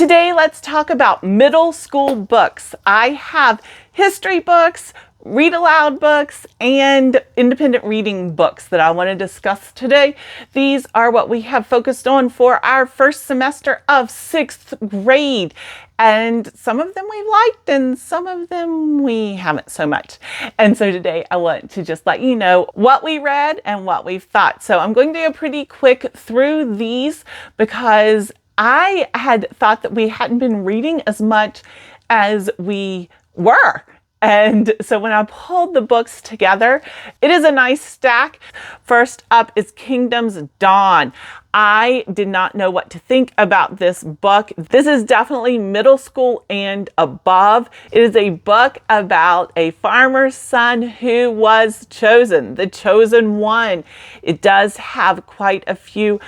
Today, let's talk about middle school books. I have history books, read aloud books, and independent reading books that I want to discuss today. These are what we have focused on for our first semester of 6th grade. And some of them we liked and some of them we haven't so much. And so today I want to just let you know what we read and what we've thought. So I'm going to do a pretty quick through these because I had thought that we hadn't been reading as much as we were. And so when I pulled the books together, it is a nice stack. First up is Kingdom's Dawn. I did not know what to think about this book. This is definitely middle school and above. It is a book about a farmer's son who was chosen, the chosen one. It does have quite a few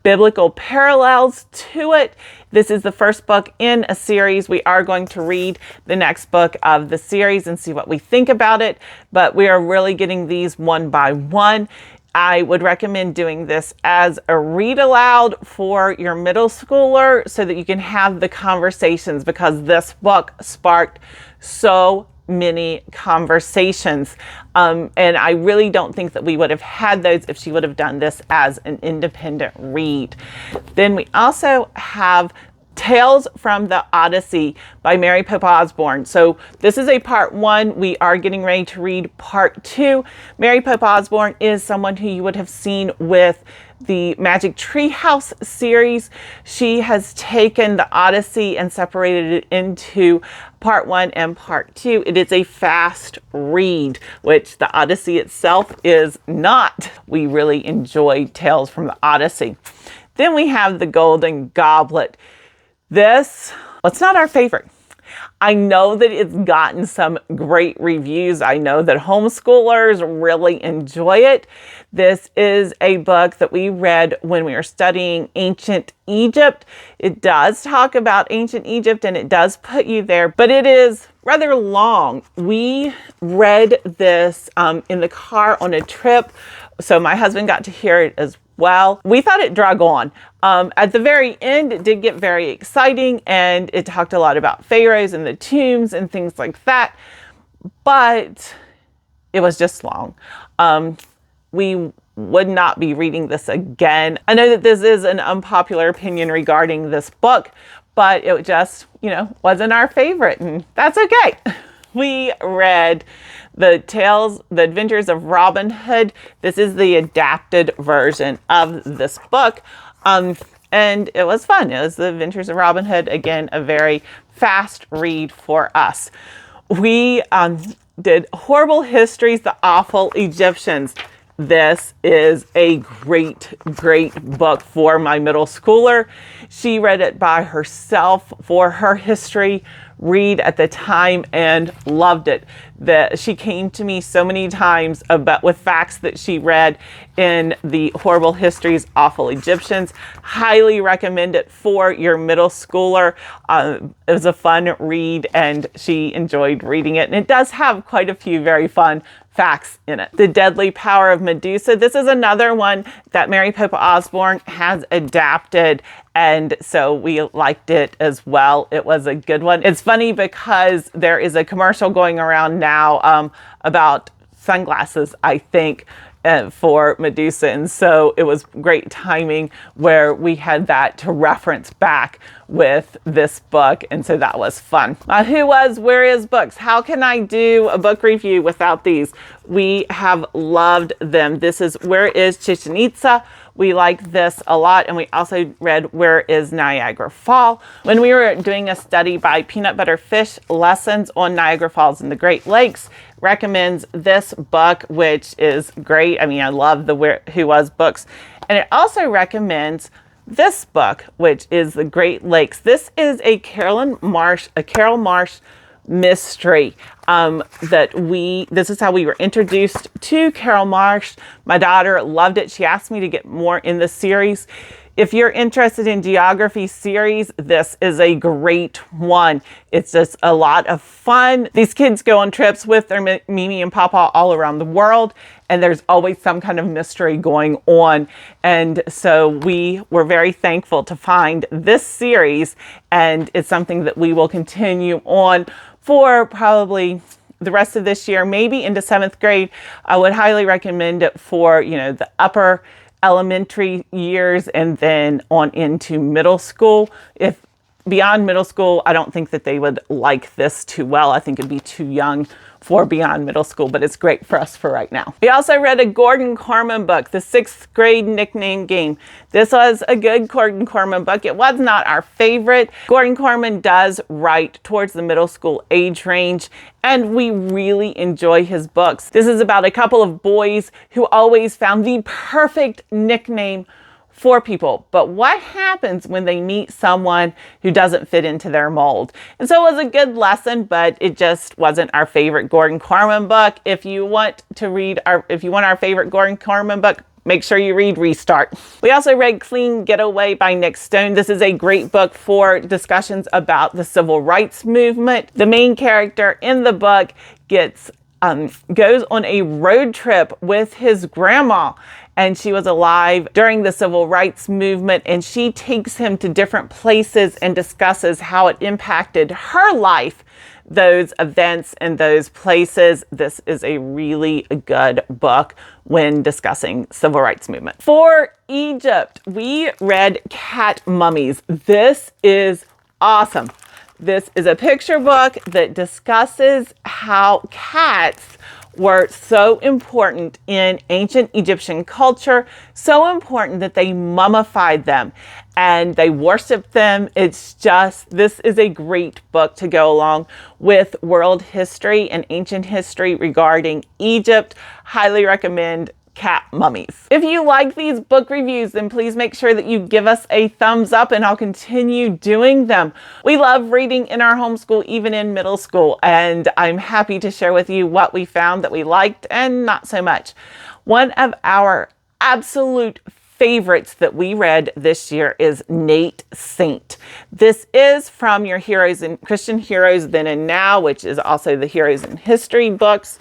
biblical parallels to it. This is the first book in a series. We are going to read the next book of the series and see what we think about it, but we are really getting these one by one. I would recommend doing this as a read aloud for your middle schooler so that you can have the conversations, because this book sparked so many conversations. And I really don't think that we would have had those if she would have done this as an independent read. Then we also have Tales from the Odyssey by Mary Pope Osborne. So this is a part 1. We are getting ready to read part 2. Mary Pope Osborne is someone who you would have seen with the Magic Treehouse series. She has taken the Odyssey and separated it into part 1 and part 2. It is a fast read, which the Odyssey itself is not. We really enjoyed Tales from the Odyssey. Then we have the Golden Goblet. This, well, it's not our favorite. I know that it's gotten some great reviews. I know that homeschoolers really enjoy it. This is a book that we read when we were studying ancient Egypt. It does talk about ancient Egypt and it does put you there, but it is rather long. We read this in the car on a trip, so my husband got to hear it as well. We thought it drug on. At the very end, it did get very exciting and it talked a lot about pharaohs and the tombs and things like that, but it was just long. We would not be reading this again. I know that this is an unpopular opinion regarding this book, but it just, wasn't our favorite, and that's okay. We read The Adventures of Robin Hood. This is the adapted version of this book. And it was fun. It was The Adventures of Robin Hood. Again, a very fast read for us. We did Horrible Histories, The Awful Egyptians. This is a great, great book for my middle schooler. She read it by herself for her history read at the time and loved it. She came to me so many times with facts that she read in the Horrible Histories, Awful Egyptians. Highly recommend it for your middle schooler. It was a fun read and she enjoyed reading it. And it does have quite a few very fun facts in it. The Deadly Power of Medusa. This is another one that Mary Pope Osborne has adapted, and so we liked it as well. It was a good one. It's funny because there is a commercial going around now about sunglasses, I think, for Medusa, and so it was great timing where we had that to reference back with this book, and so that was fun. Where is books? How can I do a book review without these? We have loved them. This is Where is Chichen Itza? We like this a lot, and we also read Where is Niagara Falls? When we were doing a study by Peanut Butter Fish, Lessons on Niagara Falls and the Great Lakes, recommends this book, which is great. I mean, I love the Who Was books. And it also recommends this book, which is The Great Lakes. This is a Carole Marsh mystery. This is how we were introduced to Carole Marsh. My daughter loved it. She asked me to get more in the series. If you're interested in geography series, this is a great one. It's just a lot of fun. These kids go on trips with their Mimi and Papa all around the world, and there's always some kind of mystery going on. And so we were very thankful to find this series, and it's something that we will continue on for probably the rest of this year, maybe into 7th grade. I would highly recommend it for, the upper elementary years and then on into middle school. If beyond middle school, I don't think that they would like this too well. I think it'd be too young for beyond middle school, but it's great for us for right now. We also read a Gordon Korman book, the 6th grade nickname game. This was a good Gordon Korman book. It was not our favorite. Gordon Korman does write towards the middle school age range, and we really enjoy his books. This is about a couple of boys who always found the perfect nickname for people, but what happens when they meet someone who doesn't fit into their mold? And so it was a good lesson, but it just wasn't our favorite Gordon Korman book. If you want our favorite Gordon Korman book, make sure you read Restart. We also read Clean Getaway by Nick Stone. This is a great book for discussions about the civil rights movement. The main character in the book goes on a road trip with his grandma, and she was alive during the civil rights movement, and she takes him to different places and discusses how it impacted her life, those events and those places. This is a really good book when discussing civil rights movement. For Egypt, we read Cat Mummies. This is awesome. This is a picture book that discusses how cats were so important in ancient Egyptian culture, so important that they mummified them and they worshiped them. This is a great book to go along with world history and ancient history regarding Egypt. Highly recommend Cat Mummies. If you like these book reviews, then please make sure that you give us a thumbs up, and I'll continue doing them. We love reading in our homeschool, even in middle school, and I'm happy to share with you what we found that we liked and not so much. One of our absolute favorites that we read this year is Nate Saint. This is from your Heroes and Christian Heroes Then and Now, which is also the Heroes in History books.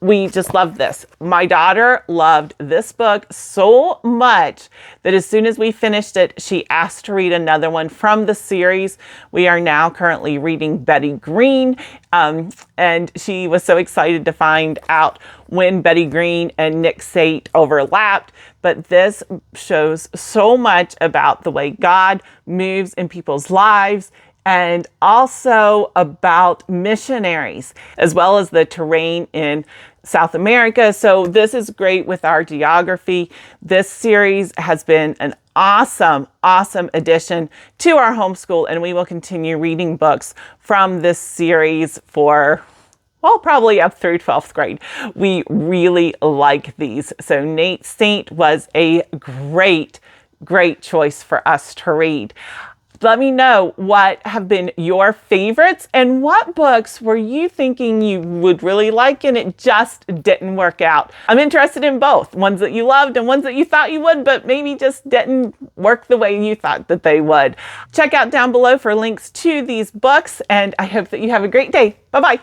We just love this. My daughter loved this book so much that as soon as we finished it, she asked to read another one from the series. We are now currently reading Betty Green, and she was so excited to find out when Betty Green and Nick Saint overlapped. But this shows so much about the way God moves in people's lives, and also about missionaries, as well as the terrain in South America. So this is great with our geography. This series has been an awesome addition to our homeschool, and we will continue reading books from this series for, well, probably up through 12th grade. We really like these. So Nate Saint was a great choice for us to read. Let me know what have been your favorites and what books were you thinking you would really like and it just didn't work out. I'm interested in both, ones that you loved and ones that you thought you would, but maybe just didn't work the way you thought that they would. Check out down below for links to these books, and I hope that you have a great day. Bye-bye.